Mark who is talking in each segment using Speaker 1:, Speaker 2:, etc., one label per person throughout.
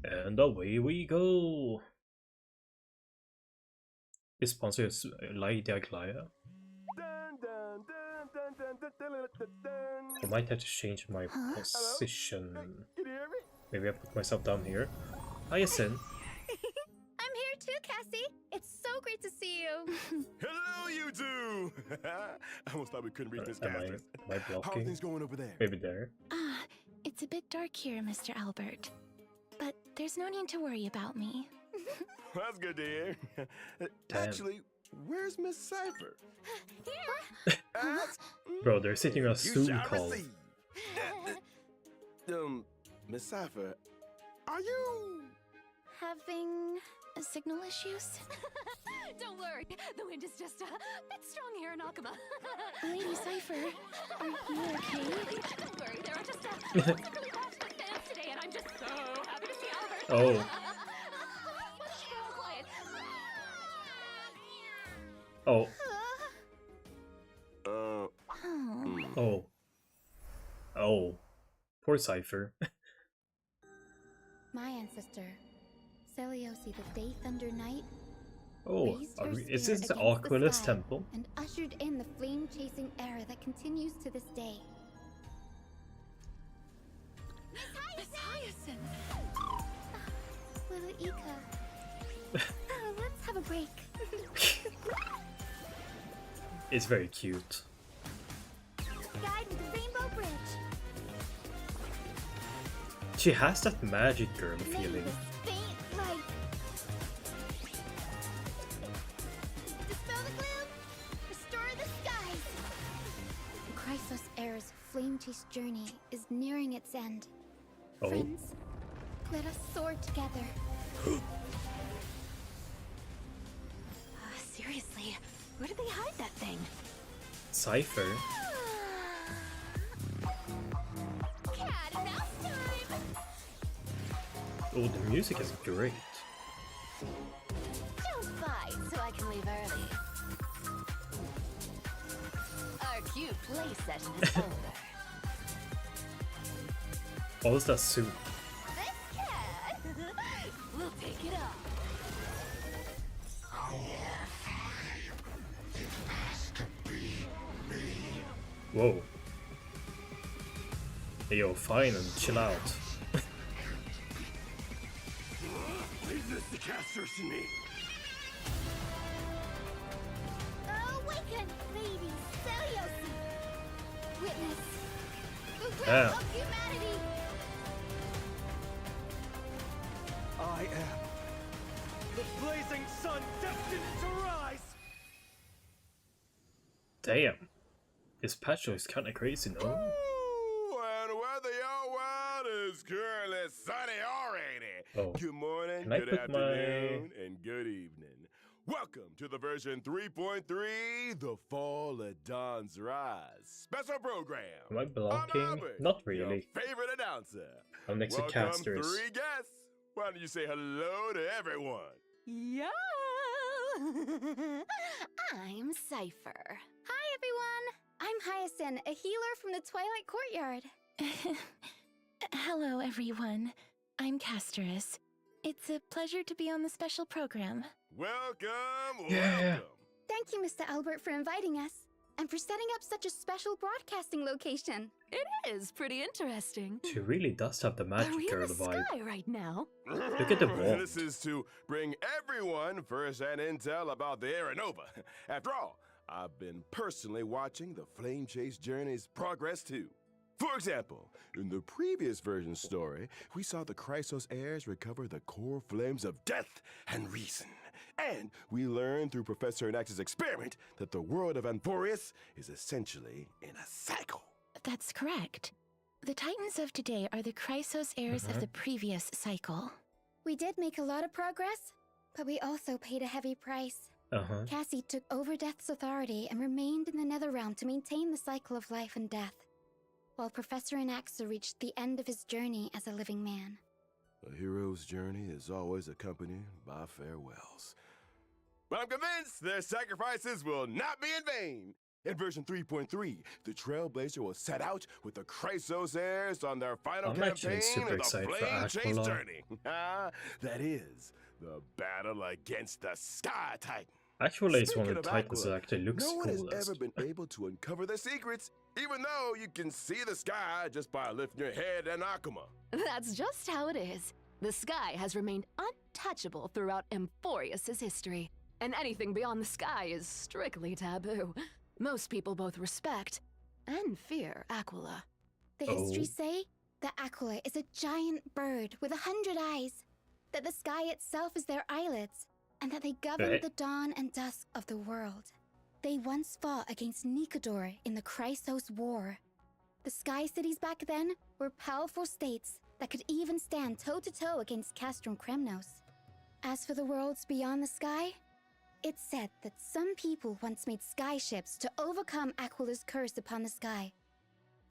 Speaker 1: And away we go! This sponsor is Lydia Glaya. I might have to change my position. Maybe I put myself down here. Hi, Yasin.
Speaker 2: I'm here too, Cassie. It's so great to see you.
Speaker 3: Hello, you two! I almost thought we couldn't reach this casters.
Speaker 1: Am I blocking?
Speaker 3: How are things going over there?
Speaker 1: Maybe there.
Speaker 2: It's a bit dark here, Mr. Albert. But there's no need to worry about me.
Speaker 3: That's good to hear. Actually, where's Miss Cypher?
Speaker 2: Here!
Speaker 1: Bro, they're sitting on a Zoom call.
Speaker 3: Miss Cypher, are you...
Speaker 2: having signal issues?
Speaker 4: Don't worry, the wind is just a bit strong here in Akuma.
Speaker 2: Lady Cypher, are you okay?
Speaker 4: Don't worry, there are just a really passionate fans today, and I'm just so happy to see Albert.
Speaker 1: Oh.
Speaker 4: Shh, girl, quiet.
Speaker 1: Oh.
Speaker 2: Oh.
Speaker 1: Oh. Poor Cypher.
Speaker 2: My ancestor, Seliosi the Day Thunder Knight,
Speaker 1: Oh,
Speaker 2: raised her
Speaker 1: is
Speaker 2: spear
Speaker 1: this the
Speaker 2: against the
Speaker 1: Aquilus
Speaker 2: sky
Speaker 1: temple?
Speaker 2: and ushered in the flame-chasing era that continues to this day.
Speaker 4: Miss Hyacinth!
Speaker 2: Little Ika. Let's have a break.
Speaker 1: It's very cute.
Speaker 2: Guide with the Rainbow Bridge.
Speaker 1: She has that magic girl feeling.
Speaker 2: May the faint light dispel the gloom, restore the skies. Chrysos Heir's flame chase journey is nearing its end.
Speaker 1: Oh.
Speaker 2: Friends, let us soar together.
Speaker 4: Seriously, where did they hide that thing?
Speaker 1: Cypher?
Speaker 4: Cat and mouse time!
Speaker 1: Oh, the music is great.
Speaker 4: Don't fight so I can leave early. Our cute play session is over.
Speaker 1: What was that suit?
Speaker 4: This cat will take it off.
Speaker 1: Whoa. Hey, yo, fine and chill out.
Speaker 3: Leave this to casters to me.
Speaker 2: Awaken, Lady Seliosi. Witness the will
Speaker 1: Yeah.
Speaker 2: of humanity.
Speaker 5: I am the blazing sun destined to rise!
Speaker 1: Damn. This patch is kinda crazy, no?
Speaker 3: Ooh, and weather your world is currently sunny already.
Speaker 1: Oh.
Speaker 3: Good morning,
Speaker 1: Can I
Speaker 3: good
Speaker 1: put my-
Speaker 3: afternoon, and good evening. Welcome to the version 3.3, The Fall of Dawn's Rise special program.
Speaker 1: Am I
Speaker 3: I'm
Speaker 1: blocking?
Speaker 3: Albert,
Speaker 1: Not
Speaker 3: your
Speaker 1: really.
Speaker 3: favorite announcer.
Speaker 1: I'm next to
Speaker 3: Welcome
Speaker 1: casters.
Speaker 3: 3 guests. Why don't you say hello to everyone?
Speaker 4: Yo! I'm Cypher.
Speaker 2: Hi, everyone. I'm Hyacinth, a healer from the Twilight Courtyard.
Speaker 6: Hello, everyone. I'm Casterus. It's a pleasure to be on the special program.
Speaker 3: Welcome,
Speaker 1: Yeah.
Speaker 3: welcome.
Speaker 2: Thank you, Mr. Albert, for inviting us and for setting up such a special broadcasting location.
Speaker 4: It is pretty interesting.
Speaker 1: She really does have the
Speaker 4: Are
Speaker 1: magic
Speaker 4: we in
Speaker 1: girl
Speaker 4: the
Speaker 1: vibe.
Speaker 4: sky right now?
Speaker 1: Look at the wand.
Speaker 3: This is to bring everyone first-hand intel about the Aeronova. After all, I've been personally watching the Flame Chase Journey's progress too. For example, in the previous version story, we saw the Chrysos heirs recover the core flames of death and reason. And we learned through Professor Nax's experiment that the world of Amphorius is essentially in a cycle.
Speaker 6: That's correct. The Titans of today are the Chrysos heirs of the previous cycle.
Speaker 2: We did make a lot of progress, but we also paid a heavy price. Cassie took over Death's authority and remained in the Netherrealm to maintain the cycle of life and death, while Professor Anaxa reached the end of his journey as a living man.
Speaker 3: A hero's journey is always accompanied by farewells. But I'm convinced their sacrifices will not be in vain. In version 3.3, the Trailblazer will set out with the Chrysos heirs on their final
Speaker 1: I'm actually
Speaker 3: campaign
Speaker 1: super
Speaker 3: of the
Speaker 1: excited for
Speaker 3: Flame Chase
Speaker 1: Aquila.
Speaker 3: Journey. That is, the battle against the Sky Titan.
Speaker 1: Actually, it's one
Speaker 3: Speaking
Speaker 1: of the
Speaker 3: of
Speaker 1: titans that
Speaker 3: Aquila,
Speaker 1: actually looks
Speaker 3: no one has
Speaker 1: coolest.
Speaker 3: ever been able to uncover their secrets, even though you can see the sky just by lifting your head and Akuma.
Speaker 4: That's just how it is. The sky has remained untouchable throughout Emphorius' history, and anything beyond the sky is strictly taboo. Most people both respect and fear Aquila.
Speaker 2: The histories say that Aquila is a giant bird with 100 eyes, that the sky itself is their eyelids, and that they govern the dawn and dusk of the world. They once fought against Nikodor in the Chrysos War. The Sky Cities back then were powerful states that could even stand toe-to-toe against Castrum Kremnos. As for the worlds beyond the sky, it's said that some people once made skyships to overcome Aquila's curse upon the sky,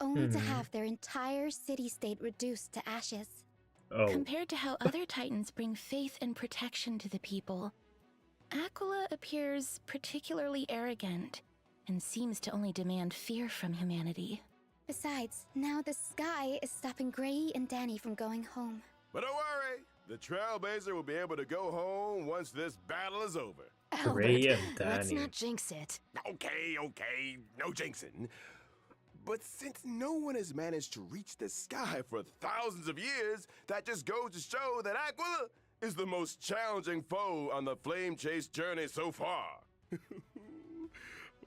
Speaker 2: only to have their entire city-state reduced to ashes.
Speaker 6: Compared to how other titans bring faith and protection to the people, Aquila appears particularly arrogant and seems to only demand fear from humanity.
Speaker 2: Besides, now the sky is stopping Gray and Danny from going home.
Speaker 3: But don't worry, the Trailblazer will be able to go home once this battle is over.
Speaker 1: Gray and
Speaker 4: Let's
Speaker 1: Danny.
Speaker 4: not jinx it.
Speaker 3: Okay, no jinxing. But since no one has managed to reach the sky for thousands of years, that just goes to show that Aquila is the most challenging foe on the Flame Chase journey so far.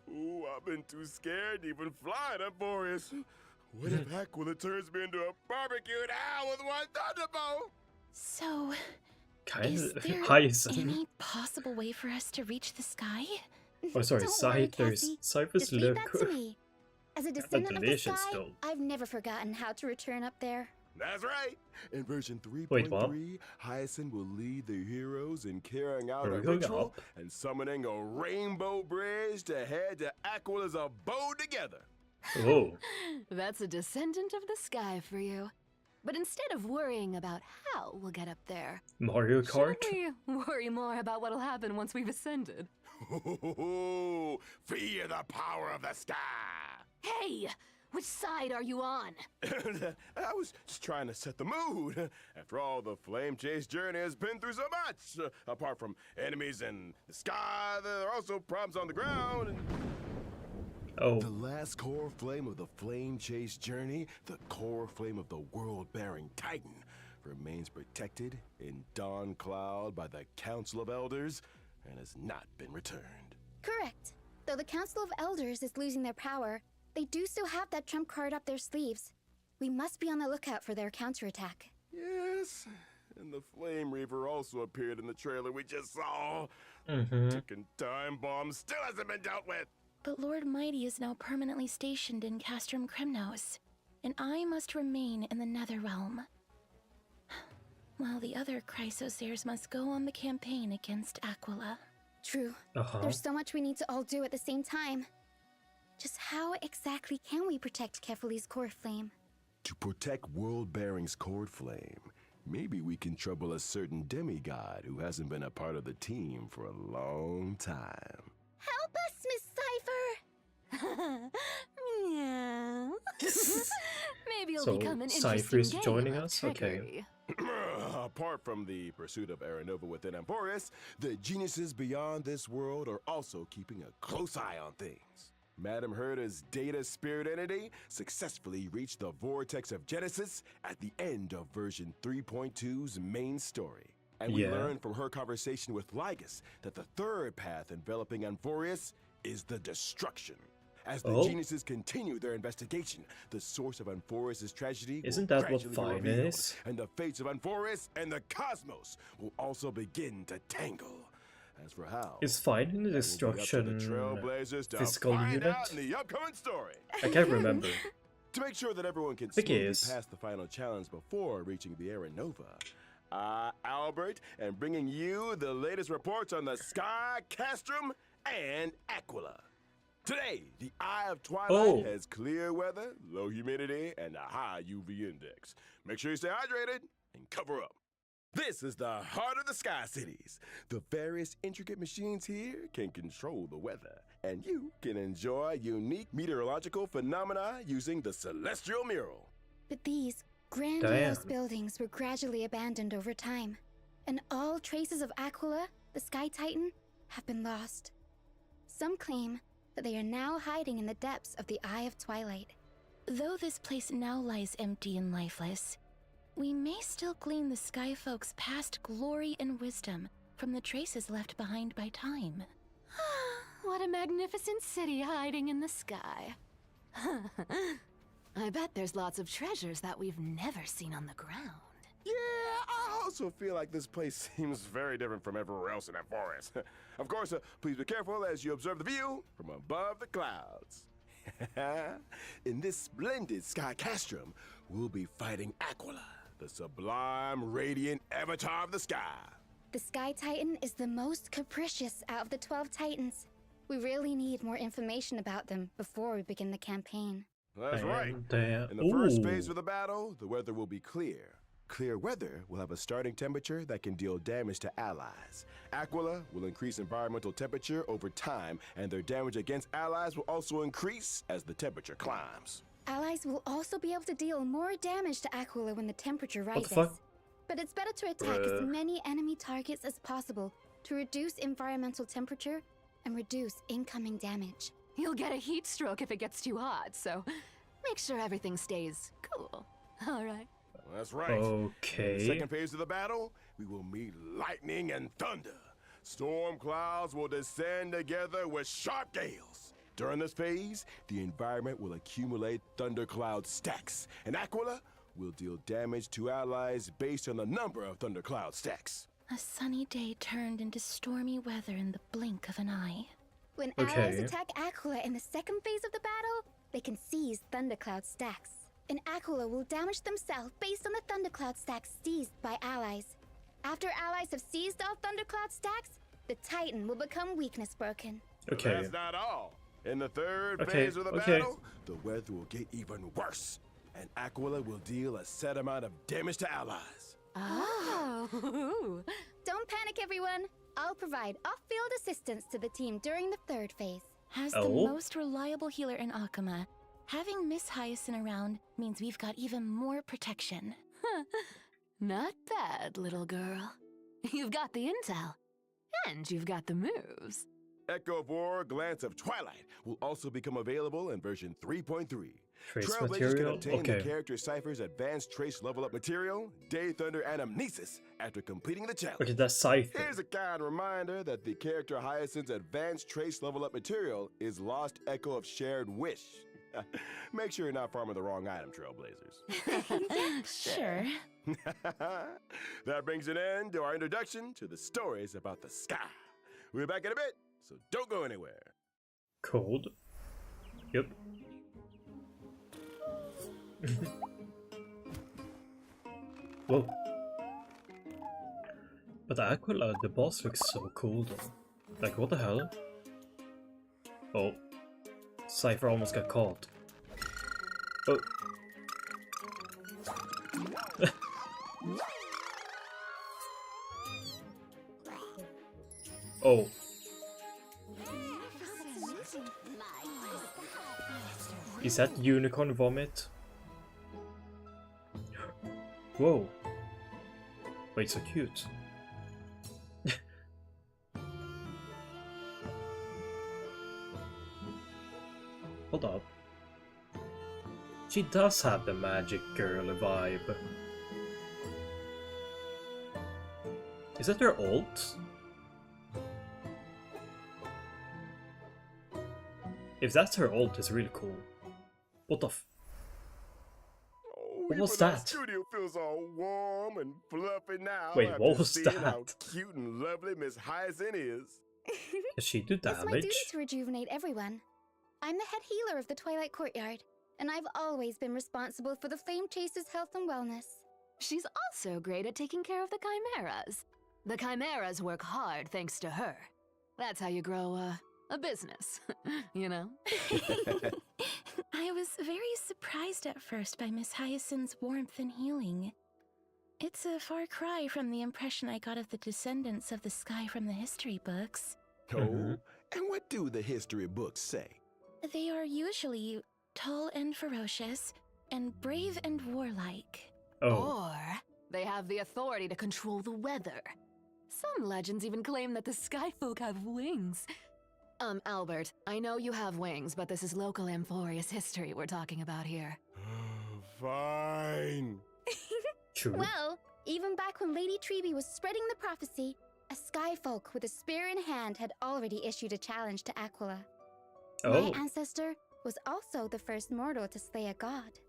Speaker 3: Ooh, I've been too scared to even fly to Emphorius. What if Aquila turns me into a barbecued owl with one thunderbolt?
Speaker 6: So,
Speaker 1: Kind
Speaker 6: is
Speaker 1: of
Speaker 6: there
Speaker 1: Hyacin.
Speaker 6: any possible way for us to reach the sky?
Speaker 1: Oh, sorry,
Speaker 2: Don't worry,
Speaker 1: Cyphers.
Speaker 2: Cassie.
Speaker 1: Cyphers
Speaker 2: Just leave
Speaker 1: look
Speaker 2: that to me. As a descendant of the
Speaker 1: delicious,
Speaker 2: sky,
Speaker 1: though.
Speaker 2: I've never forgotten how to return up there.
Speaker 3: That's right. In version
Speaker 1: Wait, what?
Speaker 3: 3.3, Hyacin will lead the heroes in carrying out
Speaker 1: Are
Speaker 3: a
Speaker 1: we going
Speaker 3: ritual
Speaker 1: up?
Speaker 3: and summoning a rainbow bridge to head to Aquila's abode together.
Speaker 1: Oh,
Speaker 4: That's a descendant of the sky for you. But instead of worrying about how we'll get up there,
Speaker 1: Mario Kart?
Speaker 4: shouldn't we worry more about what'll happen once we've ascended?
Speaker 3: Fear the power of the sky.
Speaker 4: Hey! Which side are you on?
Speaker 3: I was just trying to set the mood. After all, the Flame Chase journey has been through so much. Apart from enemies in the sky, there are also problems on the ground.
Speaker 1: Oh,
Speaker 3: The last core flame of the Flame Chase journey, the core flame of the world-bearing Titan, remains protected in Dawn Cloud by the Council of Elders and has not been returned.
Speaker 2: Correct. Though the Council of Elders is losing their power, they do still have that trump card up their sleeves. We must be on the lookout for their counterattack.
Speaker 3: Yes, and the Flame Reaver also appeared in the trailer we just saw. Ticking time bomb still hasn't been dealt with.
Speaker 6: But Lord Mighty is now permanently stationed in Castrum Kremnos, and I must remain in the Netherrealm. While the other Chrysos heirs must go on the campaign against Aquila.
Speaker 2: True. There's so much we need to all do at the same time. Just how exactly can we protect Kefali's core flame?
Speaker 3: To protect World Bearing's Cord Flame, maybe we can trouble a certain demigod who hasn't been a part of the team for a long time.
Speaker 2: Help us, Miss Cypher!
Speaker 4: Meow. Maybe it'll
Speaker 1: So,
Speaker 4: become an
Speaker 1: Cypher
Speaker 4: interesting
Speaker 1: is
Speaker 4: game
Speaker 1: joining
Speaker 4: of
Speaker 1: us? Okay.
Speaker 4: trickery.
Speaker 3: Apart from the pursuit of Aranova within Emphorius, the geniuses beyond this world are also keeping a close eye on things. Madam Herta's data spirit entity successfully reached the vortex of Genesis at the end of version 3.2's main story. And we learned from her conversation with Lygus that the third path enveloping Emphorius is the destruction. As the geniuses continue their investigation, the source of Emphorius' tragedy
Speaker 1: Isn't
Speaker 3: will
Speaker 1: that what
Speaker 3: gradually be
Speaker 1: Fine
Speaker 3: revealed,
Speaker 1: is?
Speaker 3: and the fates of Emphorius and the cosmos will also begin to tangle. As for how,
Speaker 1: Is Fine in the
Speaker 3: that will be up to
Speaker 1: destruction
Speaker 3: the Trailblazers to
Speaker 1: physical
Speaker 3: find
Speaker 1: unit?
Speaker 3: out in the upcoming story.
Speaker 1: I can't remember.
Speaker 3: To make sure that everyone can
Speaker 1: think
Speaker 3: smoothly
Speaker 1: it is.
Speaker 3: pass the final challenge before reaching the Aranova, Albert, and bringing you the latest reports on the Sky, Castrum, and Aquila. Today, the Eye of Twilight has clear weather, low humidity, and a high UV index. Make sure you stay hydrated and cover up. This is the heart of the Sky Cities. The various intricate machines here can control the weather, and you can enjoy unique meteorological phenomena using the Celestial Mural.
Speaker 2: But these grandiose buildings were gradually abandoned over time, and all traces of Aquila, the Sky Titan, have been lost. Some claim that they are now hiding in the depths of the Eye of Twilight.
Speaker 6: Though this place now lies empty and lifeless, we may still glean the Sky Folk's past glory and wisdom from the traces left behind by time.
Speaker 4: What a magnificent city hiding in the sky. I bet there's lots of treasures that we've never seen on the ground.
Speaker 3: Yeah, I also feel like this place seems very different from everywhere else in that forest. Of course, please be careful as you observe the view from above the clouds. In this splendid sky castrum, we'll be fighting Aquila, the sublime, radiant avatar of the sky.
Speaker 2: The Sky Titan is the most capricious out of the 12 Titans. We really need more information about them before we begin the campaign.
Speaker 3: That's right. In the first phase of the battle, the weather will be clear. Clear weather will have a starting temperature that can deal damage to allies. Aquila will increase environmental temperature over time, and their damage against allies will also increase as the temperature climbs.
Speaker 2: Allies will also be able to deal more damage to Aquila when the temperature rises.
Speaker 1: What the fuck?
Speaker 2: But it's better to attack as many enemy targets as possible to reduce environmental temperature and reduce incoming damage.
Speaker 4: You'll get a heat stroke if it gets too hot, so make sure everything stays cool. All right.
Speaker 3: That's right.
Speaker 1: Okay.
Speaker 3: In the second phase of the battle, we will meet lightning and thunder. Storm clouds will descend together with sharp gales. During this phase, the environment will accumulate thundercloud stacks, and Aquila will deal damage to allies based on the number of thundercloud stacks.
Speaker 6: A sunny day turned into stormy weather in the blink of an eye.
Speaker 2: When allies attack Aquila in the second phase of the battle, they can seize thundercloud stacks. And Aquila will damage themselves based on the thundercloud stacks seized by allies. After allies have seized all thundercloud stacks, the Titan will become weakness broken.
Speaker 1: Okay.
Speaker 3: But that's not all. In the third phase of the battle, the weather will get even worse, and Aquila will deal a set amount of damage to allies.
Speaker 4: Oh.
Speaker 2: Don't panic, everyone. I'll provide off-field assistance to the team during the third phase.
Speaker 6: As the most reliable healer in Akuma, having Miss Hyacinth around means we've got even more protection.
Speaker 4: Not bad, little girl. You've got the intel, and you've got the moves.
Speaker 3: Echo of War, Glance of Twilight will also become available in version 3.3.
Speaker 1: Trace
Speaker 3: Trailblazers
Speaker 1: material?
Speaker 3: can obtain the character Cypher's advanced trace level up material, Day Thunder Anamnesis, after completing the challenge.
Speaker 1: Okay, that's Cypher.
Speaker 3: Here's a kind reminder that the character Hyacinth's advanced trace level up material is Lost Echo of Shared Wish. Make sure you're not farming the wrong item, Trailblazers.
Speaker 6: Sure.
Speaker 3: That brings an end to our introduction to the stories about the sky. We'll be back in a bit, so don't go anywhere.
Speaker 1: Code. Yep. Whoa. But Aquila, the boss looks so cool though. Like, what the hell? Oh. Cypher almost got caught. Oh. Oh. Is that unicorn vomit? Whoa. Wait, so cute. Hold up. She does have the magic girl vibe. Is that her ult? If that's her ult, it's really cool. What the f- What was that?
Speaker 3: Studio feels all warm and fluffy now.
Speaker 1: Wait, what
Speaker 3: after
Speaker 1: was
Speaker 3: seeing
Speaker 1: that?
Speaker 3: How cute and lovely Miss Hyacinth is.
Speaker 1: Does she do
Speaker 2: It's my
Speaker 1: damage?
Speaker 2: duty to rejuvenate everyone. I'm the head healer of the Twilight Courtyard, and I've always been responsible for the Flame Chaser's health and wellness.
Speaker 4: She's also great at taking care of the chimeras. The chimeras work hard thanks to her. That's how you grow a business, you know?
Speaker 6: I was very surprised at first by Miss Hyacinth's warmth and healing. It's a far cry from the impression I got of the descendants of the sky from the history books.
Speaker 3: Oh, and what do the history books say?
Speaker 6: They are usually tall and ferocious, and brave and warlike.
Speaker 1: Oh.
Speaker 4: Or they have the authority to control the weather. Some legends even claim that the sky folk have wings. Albert, I know you have wings, but this is local Amphorius history we're talking about here.
Speaker 3: Fine.
Speaker 1: True.
Speaker 2: Well, even back when Lady Treby was spreading the prophecy, a sky folk with a spear in hand had already issued a challenge to Aquila.
Speaker 1: Oh.
Speaker 2: My ancestor was also the first mortal to slay a god.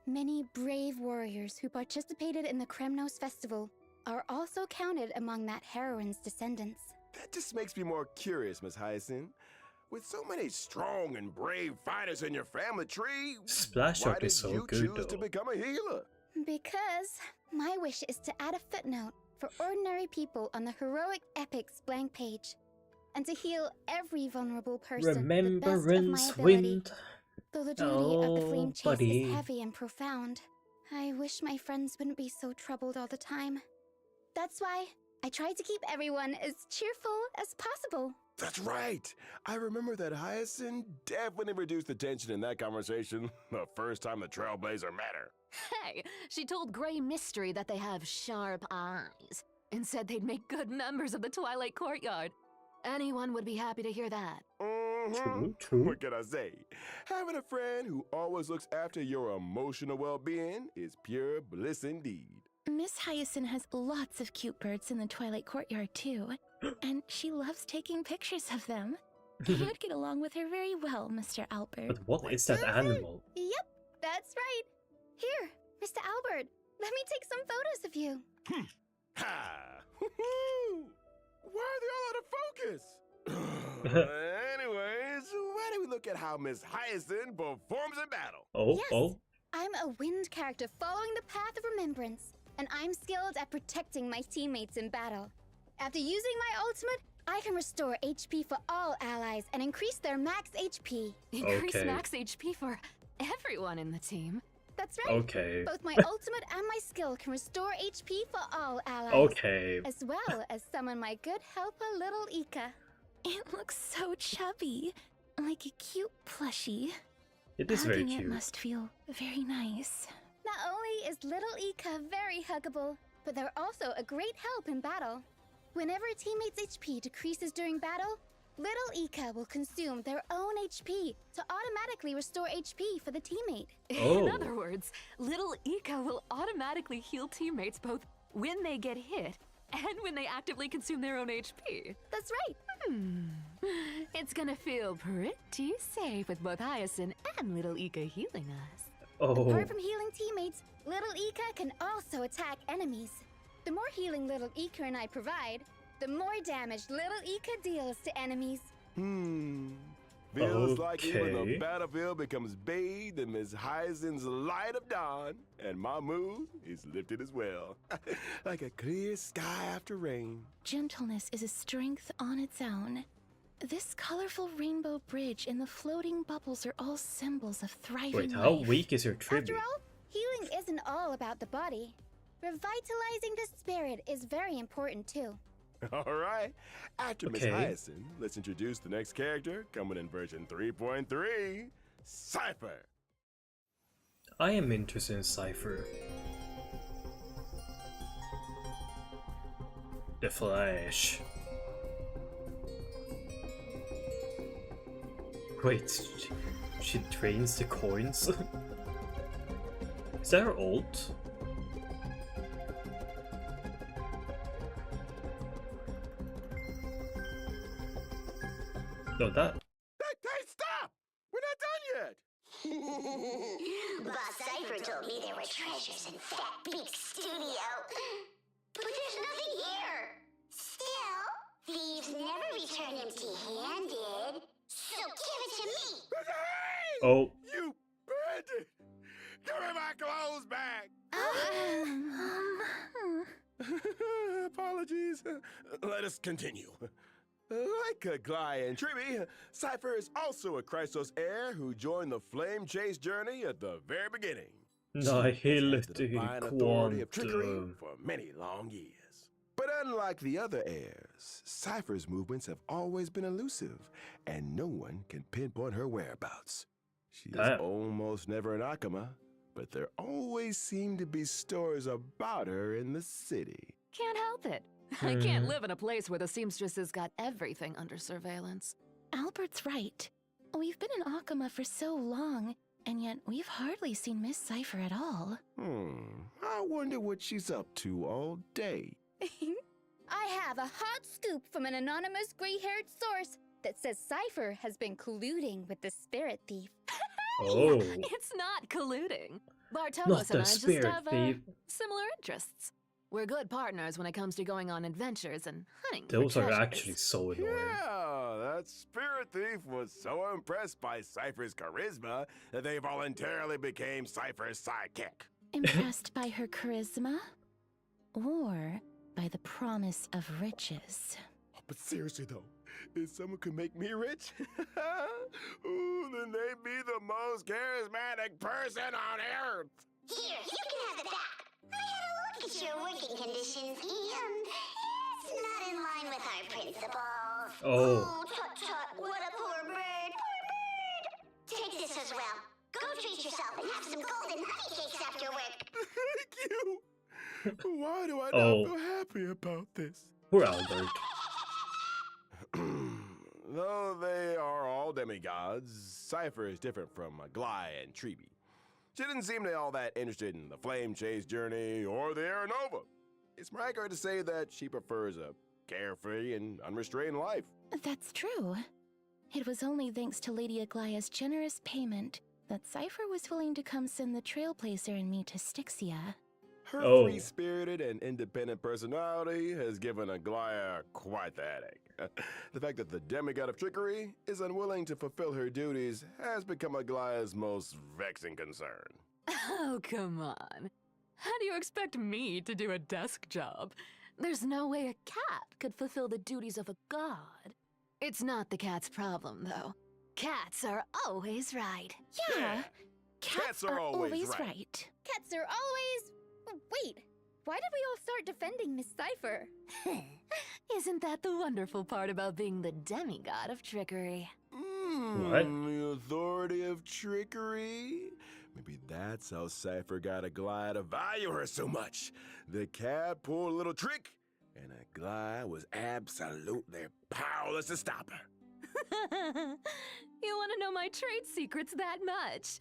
Speaker 2: Many brave warriors who participated in the Kremnos festival are also counted among that heroine's descendants.
Speaker 3: That just makes me more curious, Miss Hyacinth. With so many strong and brave fighters in your family tree,
Speaker 1: Splash
Speaker 3: why
Speaker 1: Up
Speaker 3: did
Speaker 1: is so
Speaker 3: you
Speaker 1: good
Speaker 3: choose to
Speaker 1: though.
Speaker 3: become a healer?
Speaker 2: Because my wish is to add a footnote for ordinary people on the heroic epic's blank page, and to heal every vulnerable person to the best of my
Speaker 1: Remembrance
Speaker 2: ability.
Speaker 1: wind.
Speaker 2: Though the duty of the
Speaker 1: Oh,
Speaker 2: flame chase
Speaker 1: buddy.
Speaker 2: is heavy and profound, I wish my friends wouldn't be so troubled all the time. That's why I try to keep everyone as cheerful as possible.
Speaker 3: That's right. I remember that Hyacinth definitely reduced the tension in that conversation the first time the Trailblazer met her.
Speaker 4: Hey, she told Grey Mystery that they have sharp eyes and said they'd make good members of the Twilight Courtyard. Anyone would be happy to hear that.
Speaker 1: True.
Speaker 3: What can I say? Having a friend who always looks after your emotional well-being is pure bliss indeed.
Speaker 6: Miss Hyacinth has lots of cute birds in the Twilight Courtyard, too. And she loves taking pictures of them. You'd get along with her very well, Mr. Albert.
Speaker 1: But what is that animal?
Speaker 2: Yep, that's right. Here, Mr. Albert, let me take some photos of you.
Speaker 3: Ha! Why are they all out of focus? Anyways, why don't we look at how Miss Hyacinth performs in battle?
Speaker 1: Oh,
Speaker 2: Yes.
Speaker 1: oh.
Speaker 2: I'm a wind character following the path of remembrance, and I'm skilled at protecting my teammates in battle. After using my ultimate, I can restore HP for all allies and increase their max HP.
Speaker 4: Increase
Speaker 1: Okay.
Speaker 4: max HP for everyone in the team.
Speaker 2: That's right.
Speaker 1: Okay.
Speaker 2: Both my ultimate and my skill can restore HP for all allies.
Speaker 1: Okay.
Speaker 2: As well as summon my good helper, Little Ika.
Speaker 6: It looks so chubby, like a cute plushie.
Speaker 1: It is very
Speaker 6: Hugging it
Speaker 1: cute.
Speaker 6: must feel very nice.
Speaker 2: Not only is Little Ika very huggable, but they're also a great help in battle. Whenever a teammate's HP decreases during battle, Little Ika will consume their own HP to automatically restore HP for the teammate.
Speaker 1: Oh.
Speaker 4: In other words, little Ika will automatically heal teammates both when they get hit and when they actively consume their own HP.
Speaker 2: That's right.
Speaker 4: It's gonna feel pretty safe with both Hyacinth and little Ika healing us.
Speaker 1: Oh.
Speaker 2: Apart from healing teammates, Little Ika can also attack enemies. The more healing Little Ika and I provide, the more damage Little Ika deals to enemies.
Speaker 3: Feels like even
Speaker 1: Okay.
Speaker 3: the battlefield becomes bathed in Miss Hyacinth's light of dawn, and my mood is lifted as well. Like a clear sky after rain.
Speaker 6: Gentleness is a strength on its own. This colorful rainbow bridge and the floating bubbles are all symbols of thriving
Speaker 1: Wait, how
Speaker 6: life.
Speaker 1: weak is your
Speaker 2: After
Speaker 1: tribute?
Speaker 2: all, healing isn't all about the body. Revitalizing the spirit is very important too.
Speaker 3: All right. After Miss
Speaker 1: Okay.
Speaker 3: Hyacinth, let's introduce the next character coming in version 3.3, Cypher.
Speaker 1: I am interested in Cypher. The Flash. Wait, she drains the coins? Is that her ult? No, that...
Speaker 3: Hey, stop! We're not done yet!
Speaker 7: Boss Cypher told me there were treasures in Fat Beak Studio. But there's nothing here. Still, thieves never return empty-handed. So give it to me.
Speaker 3: Hey!
Speaker 1: Oh,
Speaker 3: You bandit! Give me my clothes back! Apologies. Let us continue. Like Gly and Tribby, Cypher is also a Chrysos heir who joined the Flame Chase journey at the very beginning.
Speaker 1: Nej, helt
Speaker 3: divine authority of trickery for many long years. But unlike the other heirs, Cypher's movements have always been elusive, and no one can pinpoint her whereabouts. She is almost never in Akama, but there always seem to be stories about her in the city.
Speaker 4: Can't help it. I can't live in a place where the seamstress has got everything under surveillance.
Speaker 6: Albert's right. We've been in Akama for so long, and yet we've hardly seen Miss Cypher at all.
Speaker 3: I wonder what she's up to all day.
Speaker 2: I have a hot scoop from an anonymous gray-haired source that says Cypher has been colluding with the spirit thief.
Speaker 1: Oh.
Speaker 4: It's not colluding. Bartolos and I just have similar interests. We're good partners when it comes to going on adventures and hunting.
Speaker 1: Those are actually so annoying.
Speaker 3: Yeah, that spirit thief was so impressed by Cypher's charisma that they voluntarily became Cypher's sidekick.
Speaker 6: Impressed by her charisma? Or by the promise of riches?
Speaker 3: But seriously though, if someone could make me rich, ooh, then they'd be the most charismatic person on earth.
Speaker 7: Here, you can have it back. I had a look at your working conditions, and it's not in line with our principles.
Speaker 1: Oh.
Speaker 7: Tut-tut, what a poor bird, poor bird. Take this as well. Go treat yourself and have some golden honey cakes after work.
Speaker 3: Thank you. Why do I not feel happy about this?
Speaker 1: Poor Albert.
Speaker 3: Though they are all demigods, Cypher is different from Glai and Treeby. She didn't seem to be all that interested in the Flame Chase journey or the Aranova. It's more accurate to say that she prefers a carefree and unrestrained life.
Speaker 6: That's true. It was only thanks to Lady Aglaya's generous payment that Cypher was willing to come send the Trailblazer and me to Styxia.
Speaker 3: Her free-spirited and independent personality has given Aglaya quite the headache. The fact that the demigod of trickery is unwilling to fulfill her duties has become Aglaya's most vexing concern.
Speaker 4: Oh, come on. How do you expect me to do a desk job? There's no way a cat could fulfill the duties of a god. It's not the cat's problem, though. Cats are always right.
Speaker 6: Yeah, cats are always right.
Speaker 2: Cats are always... Wait, why did we all start defending Miss Cypher?
Speaker 4: Isn't that the wonderful part about being the demigod of trickery?
Speaker 1: What?
Speaker 3: The authority of trickery? Maybe that's how Cypher got Aglaya to value her so much. The cat pulled a little trick, and Aglaya was absolutely powerless to stop her.
Speaker 4: You want to know my trade secrets that much?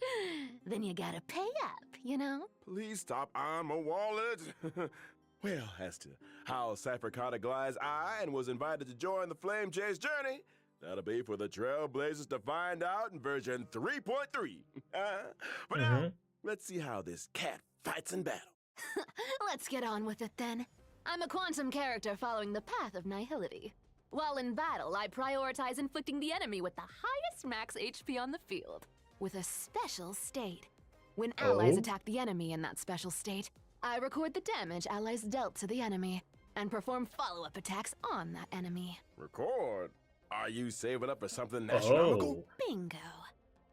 Speaker 4: Then you gotta pay up, you know?
Speaker 3: Please stop, I'm a wallet. Well, as to how Cypher caught Aglaya's eye and was invited to join the Flame Chase journey, that'll be for the Trailblazers to find out in version 3.3. But now, let's see how this cat fights in battle.
Speaker 4: Let's get on with it then. I'm a quantum character following the path of nihility. While in battle, I prioritize inflicting the enemy with the highest max HP on the field, with a special state. When allies attack the enemy in that special state, I record the damage allies dealt to the enemy, and perform follow-up attacks on that enemy.
Speaker 3: Record? Are you saving up for something astronomical?
Speaker 4: Bingo.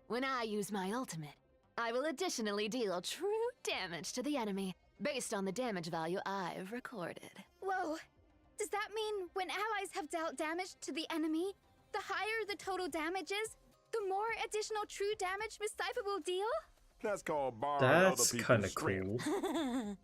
Speaker 4: When I use my ultimate, I will additionally deal true damage to the enemy, based on the damage value I've recorded.
Speaker 2: Whoa. Does that mean when allies have dealt damage to the enemy, the higher the total damage is, the more additional true damage Miss Cypher will deal?
Speaker 3: That's called borrowing other
Speaker 1: That's
Speaker 3: people's
Speaker 1: kind of
Speaker 3: strength.
Speaker 1: cool.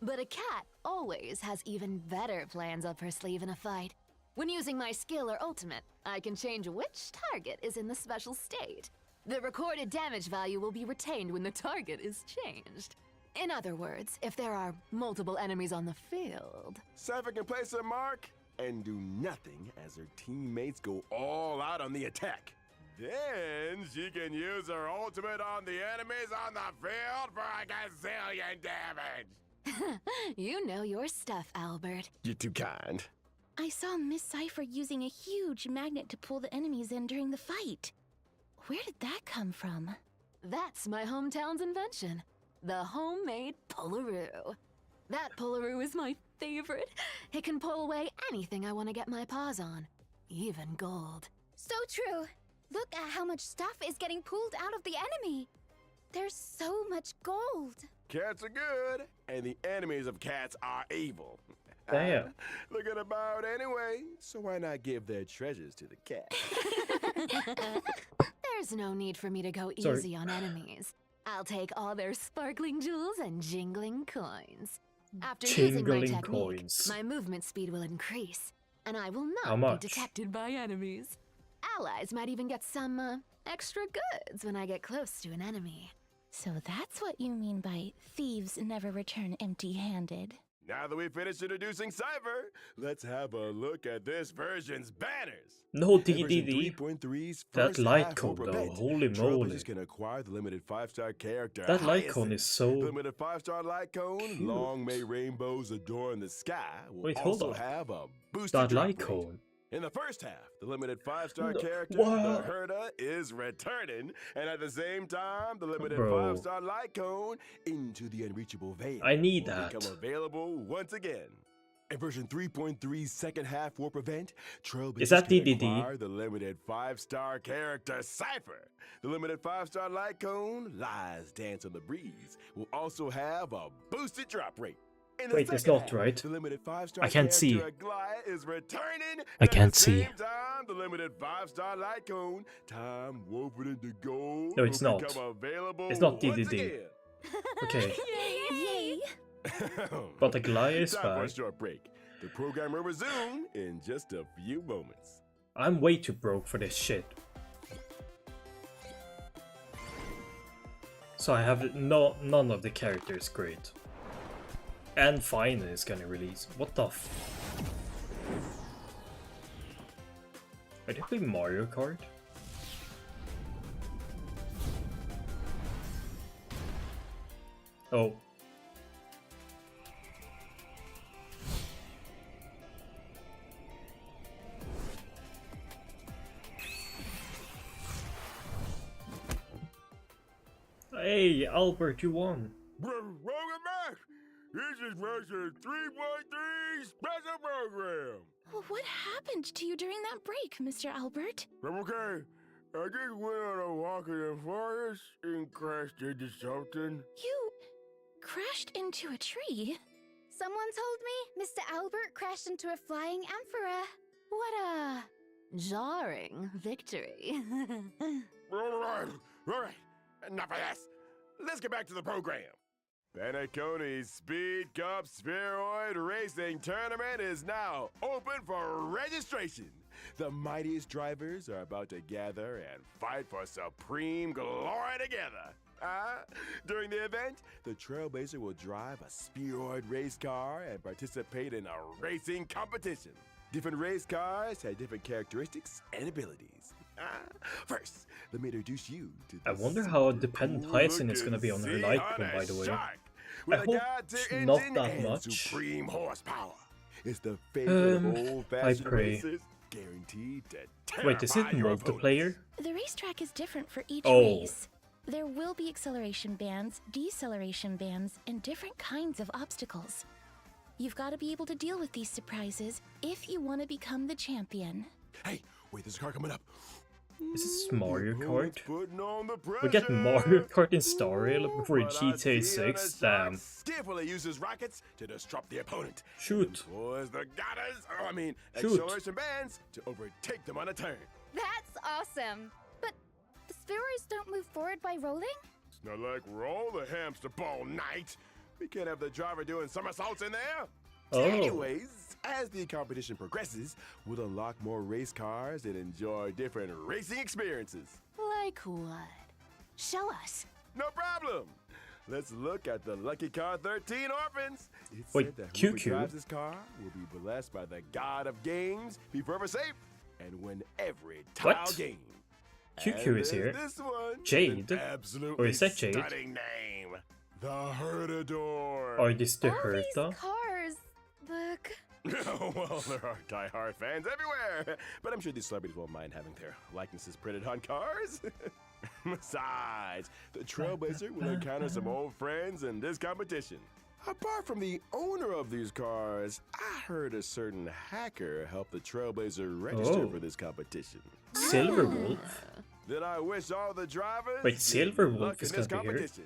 Speaker 4: But a cat always has even better plans up her sleeve in a fight. When using my skill or ultimate, I can change which target is in the special state. The recorded damage value will be retained when the target is changed. In other words, if there are multiple enemies on the field...
Speaker 3: Cypher can place her mark and do nothing as her teammates go all out on the attack. Then she can use her ultimate on the enemies on the field for a gazillion damage.
Speaker 4: You know your stuff, Albert.
Speaker 3: You're too kind.
Speaker 6: I saw Miss Cypher using a huge magnet to pull the enemies in during the fight. Where did that come from?
Speaker 4: That's my hometown's invention. The homemade Polaroo. That Polaroo is my favorite. It can pull away anything I want to get my paws on, even gold.
Speaker 2: So true. Look at how much stuff is getting pulled out of the enemy. There's so much gold.
Speaker 3: Cats are good, and the enemies of cats are evil.
Speaker 1: Damn.
Speaker 3: Look at about anyway, so why not give their treasures to the cat?
Speaker 4: There's no need for me to go
Speaker 1: Sorry.
Speaker 4: easy on enemies. I'll take all their sparkling jewels and jingling coins. After using my
Speaker 1: Jingling
Speaker 4: technique,
Speaker 1: coins.
Speaker 4: my movement speed will increase, and I will
Speaker 1: How
Speaker 4: not
Speaker 1: much?
Speaker 4: be detected by enemies. Allies might even get some extra goods when I get close to an enemy.
Speaker 6: So that's what you mean by thieves never return empty-handed.
Speaker 3: Now that we've finished introducing Cypher, let's have a look at this version's banners.
Speaker 1: No
Speaker 3: In version
Speaker 1: DDD.
Speaker 3: 3.3's
Speaker 1: That
Speaker 3: first
Speaker 1: light
Speaker 3: half
Speaker 1: cone
Speaker 3: will
Speaker 1: though,
Speaker 3: prevent.
Speaker 1: holy moly.
Speaker 3: Trailblazers can acquire the limited 5-star character.
Speaker 1: That light cone
Speaker 3: Hyacinth.
Speaker 1: is so...
Speaker 3: Limited 5-star light cone,
Speaker 1: cute.
Speaker 3: long may rainbows adorn the sky, will
Speaker 1: Wait, hold
Speaker 3: also
Speaker 1: on.
Speaker 3: have a boosted
Speaker 1: That
Speaker 3: drop
Speaker 1: light
Speaker 3: rate.
Speaker 1: cone.
Speaker 3: In the first half, the limited 5-star
Speaker 1: No,
Speaker 3: character,
Speaker 1: what?
Speaker 3: the HERTA, is returning, and at the same time, the limited
Speaker 1: Bro.
Speaker 3: 5-star light cone, Into the Unreachable Veil,
Speaker 1: I need
Speaker 3: will
Speaker 1: that.
Speaker 3: become available once again. In version 3.3's second half warp event, Trailblazers
Speaker 1: Is that
Speaker 3: can
Speaker 1: DDD?
Speaker 3: acquire the limited 5-star character Cypher. The limited 5-star light cone, Lies Dance on the Breeze, will also have a boosted drop rate. In the
Speaker 1: Wait, it's
Speaker 3: second
Speaker 1: not
Speaker 3: half,
Speaker 1: right.
Speaker 3: The limited 5-star
Speaker 1: I can't see.
Speaker 3: character Aglaia is returning.
Speaker 1: I
Speaker 3: and
Speaker 1: can't
Speaker 3: at the
Speaker 1: see.
Speaker 3: Same time, the limited 5-star light cone, Time Woven into Gold,
Speaker 1: No, it's
Speaker 3: will
Speaker 1: not.
Speaker 3: become available
Speaker 1: It's not
Speaker 3: once
Speaker 1: DDD.
Speaker 3: again.
Speaker 1: Okay,
Speaker 6: Yay!
Speaker 1: but the Aglaia is
Speaker 3: Time for a
Speaker 1: fine.
Speaker 3: short break. The program will resume in just a few moments.
Speaker 1: I'm way too broke for this shit. So I have none of the characters great. And Fine is gonna release. What the f... Are they playing Mario Kart? Oh. Hey, Albert, you won.
Speaker 3: Welcome back! This is version 3.3 special program.
Speaker 6: Well, what happened to you during that break, Mr. Albert?
Speaker 3: I'm okay. I just went on a walk in the forest and crashed into something.
Speaker 6: You crashed into a tree?
Speaker 2: Someone told me Mr. Albert crashed into a flying emperor. What a...
Speaker 4: Jarring victory.
Speaker 3: All right. Enough of this. Let's get back to the program. Banaconi's Speed Cup Spheroid Racing Tournament is now open for registration. The mightiest drivers are about to gather and fight for supreme glory together. During the event, the Trailblazer will drive a spheroid race car and participate in a racing competition. Different race cars have different characteristics and abilities. First, let me introduce you to
Speaker 1: I wonder how dependent Hyacinth is gonna be on her light cone, by the way. I hope not that much.
Speaker 3: Supreme horsepower. It's the favorite of
Speaker 1: I
Speaker 3: old-fashioned
Speaker 1: pray.
Speaker 3: racers, guaranteed to
Speaker 1: Wait, is it
Speaker 3: terrify your
Speaker 1: multiplayer?
Speaker 3: opponents.
Speaker 6: The racetrack is different for each
Speaker 1: Oh.
Speaker 6: race. There will be acceleration bands, deceleration bands, and different kinds of obstacles. You've got to be able to deal with these surprises if you want to become the champion.
Speaker 3: Hey, wait, there's a car coming up.
Speaker 1: Is this Mario
Speaker 3: Opponent's
Speaker 1: Kart?
Speaker 3: putting on the
Speaker 1: We get
Speaker 3: pressure.
Speaker 1: Mario Kart in Star Rail before in
Speaker 3: But I
Speaker 1: GTA
Speaker 3: see
Speaker 1: 6,
Speaker 3: the shark
Speaker 1: damn.
Speaker 3: skillfully uses rockets to disrupt the opponent.
Speaker 1: Shoot.
Speaker 3: Employs the
Speaker 1: Shoot.
Speaker 3: acceleration bands to overtake them on a turn.
Speaker 2: That's awesome. But the spheroids don't move forward by rolling?
Speaker 3: It's not like we're all the hamster ball night. We can't have the driver doing somersaults in there.
Speaker 1: Oh.
Speaker 3: Anyways, as the competition progresses, we'll unlock more race cars and enjoy different racing experiences.
Speaker 4: Like what? Show us.
Speaker 3: No problem. Let's look at the Lucky Car 13 Orphans. It's
Speaker 1: Wait,
Speaker 3: said that whoever
Speaker 1: QQ?
Speaker 3: drives this car will be blessed by the god of games, be forever safe, and win every tile
Speaker 1: What?
Speaker 3: game.
Speaker 1: QQ
Speaker 3: And
Speaker 1: is
Speaker 3: there's
Speaker 1: here.
Speaker 3: This one,
Speaker 1: Jade?
Speaker 3: an absolutely
Speaker 1: Or is that Jade?
Speaker 3: stunning name. The Hertador.
Speaker 1: Or is this the
Speaker 2: All these
Speaker 1: HERTA?
Speaker 2: cars look...
Speaker 3: Well, there are die-hard fans everywhere, but I'm sure these celebrities won't mind having their likenesses printed on cars. Besides, the Trailblazer will encounter some old friends in this competition. Apart from the owner of these cars, I heard a certain hacker help the Trailblazer register
Speaker 1: Oh.
Speaker 3: for this competition.
Speaker 1: Silver Wolf?
Speaker 3: Then I wish all the drivers.
Speaker 1: Wait, Silver Wolf
Speaker 3: luck
Speaker 1: is
Speaker 3: in this
Speaker 1: gonna be here?
Speaker 3: competition.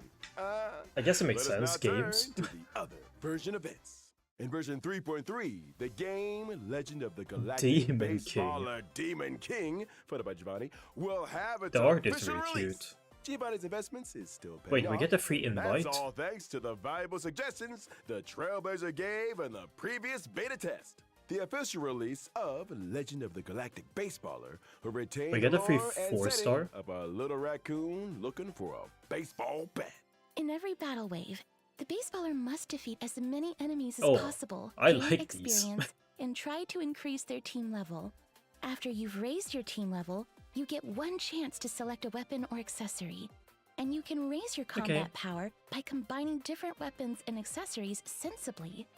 Speaker 1: I guess it makes
Speaker 3: Let us
Speaker 1: sense,
Speaker 3: now
Speaker 1: games.
Speaker 3: turn to the other version events. In version 3.3, the game Legend of the Galactic
Speaker 1: Demon
Speaker 3: Baseballer Demon King, put up by Giovanni, will have its
Speaker 1: The art is
Speaker 3: official
Speaker 1: really
Speaker 3: release.
Speaker 1: cute.
Speaker 3: Giovanni's investments is still paying
Speaker 1: Wait,
Speaker 3: off.
Speaker 1: we get a free invite?
Speaker 3: That's all thanks to the valuable suggestions the Trailblazer gave in the previous beta test. The official release of Legend of the Galactic Baseballer will retain
Speaker 1: We get
Speaker 3: the
Speaker 1: a free
Speaker 3: lore and
Speaker 1: 4-star?
Speaker 3: setting of a little raccoon looking for a baseball bat.
Speaker 6: In every battle wave, the baseballer must defeat as many enemies as
Speaker 1: Oh,
Speaker 6: possible,
Speaker 1: I
Speaker 6: gain
Speaker 1: like these.
Speaker 6: experience, and try to increase their team level. After you've raised your team level, you get one chance to select a weapon or accessory. And you can raise your combat power by combining different weapons and accessories sensibly.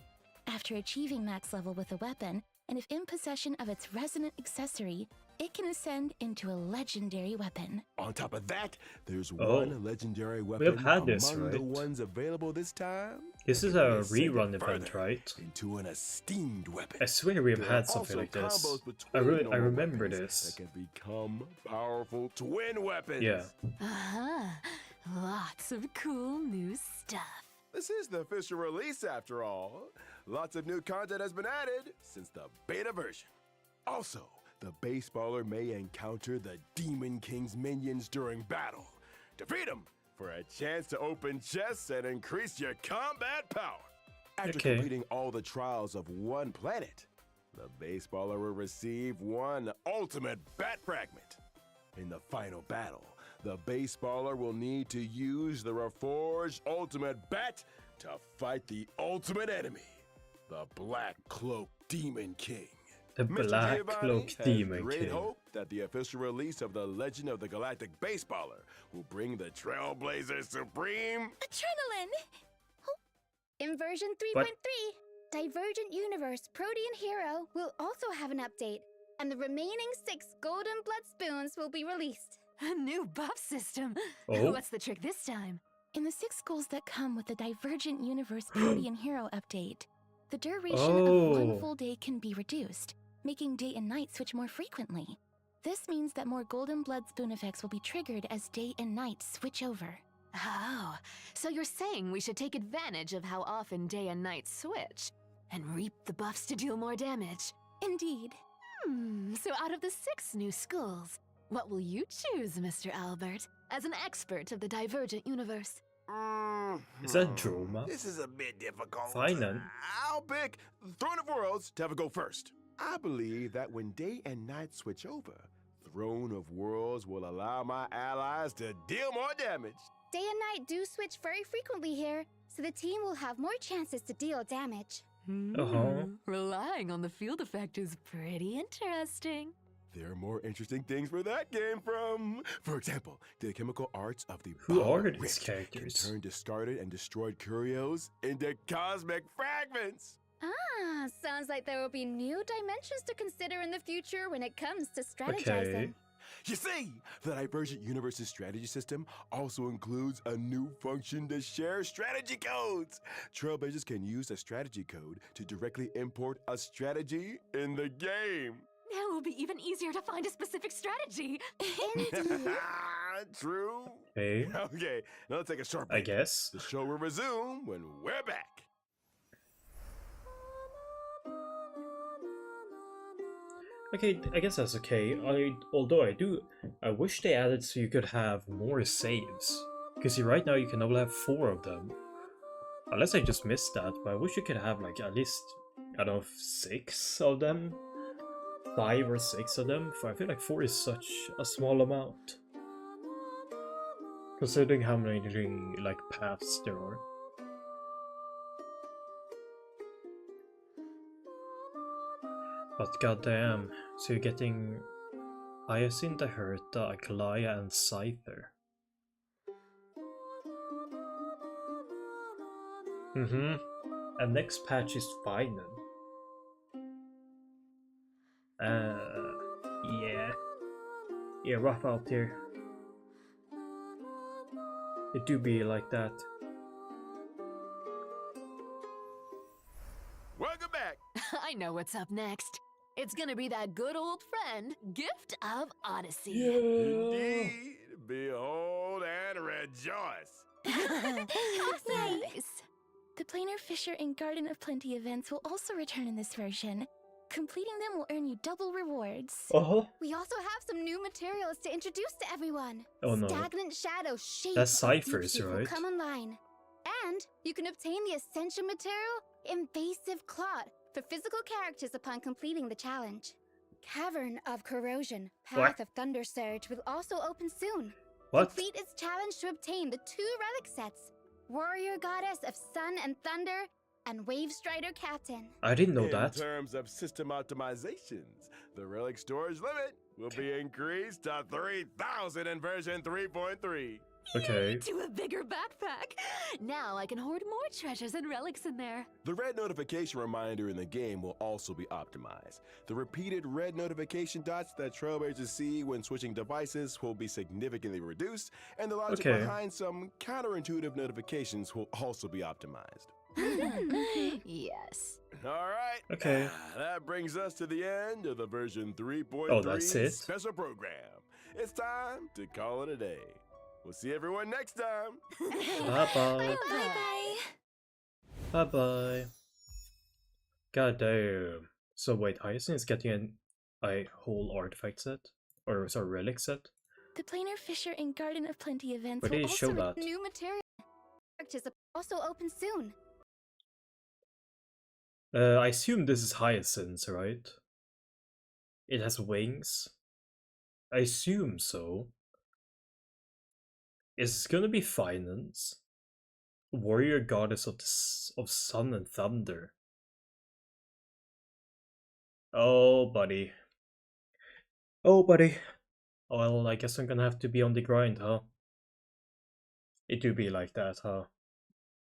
Speaker 6: After achieving max level with a weapon, and if in possession of its resonant accessory, it can ascend into a legendary weapon.
Speaker 3: On top of that, there's one legendary weapon
Speaker 1: have had this,
Speaker 3: among the
Speaker 1: right?
Speaker 3: ones available this time.
Speaker 1: This is
Speaker 3: that
Speaker 1: a
Speaker 3: can be ascended
Speaker 1: rerun event,
Speaker 3: further
Speaker 1: right?
Speaker 3: Into an esteemed weapon.
Speaker 1: I swear we've
Speaker 3: There
Speaker 1: had
Speaker 3: are
Speaker 1: something
Speaker 3: also
Speaker 1: like this.
Speaker 3: combos
Speaker 1: I
Speaker 3: between normal
Speaker 1: remember
Speaker 3: weapons
Speaker 1: this.
Speaker 3: that can become powerful twin weapons.
Speaker 1: Yeah.
Speaker 4: Lots of cool new stuff.
Speaker 3: This is the official release after all. Lots of new content has been added since the beta version. Also, the baseballer may encounter the Demon King's minions during battle. Defeat them for a chance to open chests and increase your combat power. After completing all the trials of one planet, the baseballer will receive one ultimate bat fragment. In the final battle, the baseballer will need to use the reforged ultimate bat to fight the ultimate enemy, the Black Cloak Demon King.
Speaker 1: The
Speaker 3: Mr.
Speaker 1: Black
Speaker 3: Giovanni
Speaker 1: Cloak
Speaker 3: has
Speaker 1: Demon
Speaker 3: great
Speaker 1: King.
Speaker 3: hope that the official release of the Legend of the Galactic Baseballer will bring the Trailblazer Supreme.
Speaker 6: Adrenaline!
Speaker 2: In version 3.3, Divergent Universe Protean Hero will also have an update, and the remaining 6 Golden Blood Spoons will be released.
Speaker 4: A new buff system.
Speaker 1: Oh.
Speaker 4: What's the trick this time?
Speaker 6: In the 6 goals that come with the Divergent Universe Protean Hero update, the duration of one full day can be reduced, making day and night switch more frequently. This means that more Golden Blood Spoon effects will be triggered as day and night switch over.
Speaker 4: Oh, so you're saying we should take advantage of how often day and night switch and reap the buffs to deal more damage?
Speaker 6: Indeed.
Speaker 4: So out of the 6 new schools, what will you choose, Mr. Albert, as an expert of the Divergent Universe?
Speaker 1: Is that Droma?
Speaker 3: This is a bit difficult.
Speaker 1: Fine then.
Speaker 3: I'll pick Throne of Worlds to have a go first. I believe that when day and night switch over, Throne of Worlds will allow my allies to deal more damage.
Speaker 2: Day and night do switch very frequently here, so the team will have more chances to deal damage.
Speaker 4: Relying on the field effect is pretty interesting.
Speaker 3: There are more interesting things where that came from. For example, the chemical arts of the
Speaker 1: Who
Speaker 3: Ball
Speaker 1: are these
Speaker 3: Rift
Speaker 1: characters?
Speaker 3: can turn discarded and destroyed curios into cosmic fragments.
Speaker 2: Sounds like there will be new dimensions to consider in the future when it comes to strategizing.
Speaker 3: You see, the Divergent Universe's strategy system also includes a new function to share strategy codes. Trailblazers can use a strategy code to directly import a strategy in the game.
Speaker 4: Now it will be even easier to find a specific strategy.
Speaker 3: True.
Speaker 1: Hey,
Speaker 3: Okay, now let's take a short break.
Speaker 1: I guess.
Speaker 3: The show will resume when we're back.
Speaker 1: Okay, I guess that's okay. Although I wish they added so you could have more saves. Because right now you can only have 4 of them. Unless I just missed that, but I wish you could have like at least, I don't know, 6 of them? 5 or 6 of them? I feel like 4 is such a small amount. Considering how many like paths there are. But goddamn, so you're getting Hyacinth, HERTA, Akalaya, and Scyther. And next patch is Final. Yeah, rough out here. It do be like that.
Speaker 3: Welcome back.
Speaker 4: I know what's up next. It's gonna be that good old friend, Gift of Odyssey.
Speaker 1: Yeah.
Speaker 3: Indeed, behold and rejoice.
Speaker 4: Nice.
Speaker 6: The Planar Fisher and Garden of Plenty events will also return in this version. Completing them will earn you double rewards.
Speaker 1: Uh-huh.
Speaker 2: We also have some new materials to introduce to everyone.
Speaker 1: Oh no.
Speaker 2: Stagnant Shadow Shape
Speaker 1: That's
Speaker 2: of
Speaker 1: ciphers,
Speaker 2: Deep Sea will
Speaker 1: right?
Speaker 2: come online. And you can obtain the essential material, Invasive Clot, for physical characters upon completing the challenge. Cavern of Corrosion, Path
Speaker 1: What?
Speaker 2: of Thunder Surge will also open soon.
Speaker 1: What?
Speaker 2: Complete its challenge to obtain the 2 relic sets, Warrior Goddess of Sun and Thunder, and Wave Strider Captain.
Speaker 1: I didn't know
Speaker 3: In
Speaker 1: that.
Speaker 3: terms of system optimizations, the relic storage limit will be increased to 3,000 in version 3.3.
Speaker 1: Okay.
Speaker 4: To a bigger backpack. Now I can hoard more treasures and relics in there.
Speaker 3: The red notification reminder in the game will also be optimized. The repeated red notification dots that trailblazers see when switching devices will be significantly reduced, and the logic
Speaker 1: Okay.
Speaker 3: behind some counterintuitive notifications will also be optimized.
Speaker 4: Yes.
Speaker 3: All right.
Speaker 1: Okay.
Speaker 3: That brings us to the end of the version 3.3
Speaker 1: Oh, that's it?
Speaker 3: special program. It's time to call it a day. We'll see everyone next time.
Speaker 1: Bye-bye.
Speaker 6: Bye-bye.
Speaker 1: Bye-bye. God damn. So wait, Hyacinth is getting a whole artifact set? Or sorry, relic set?
Speaker 6: The Planar Fisher and Garden of Plenty events
Speaker 1: Where
Speaker 6: will
Speaker 1: did it
Speaker 6: also
Speaker 1: show that?
Speaker 2: New material characters also open soon.
Speaker 1: I assume this is Hyacinth, right? It has wings? I assume so. Is it gonna be Finance? Warrior Goddess of Sun and Thunder. Oh, buddy. Oh, buddy. Well, I guess I'm gonna have to be on the grind, huh? It do be like that, huh?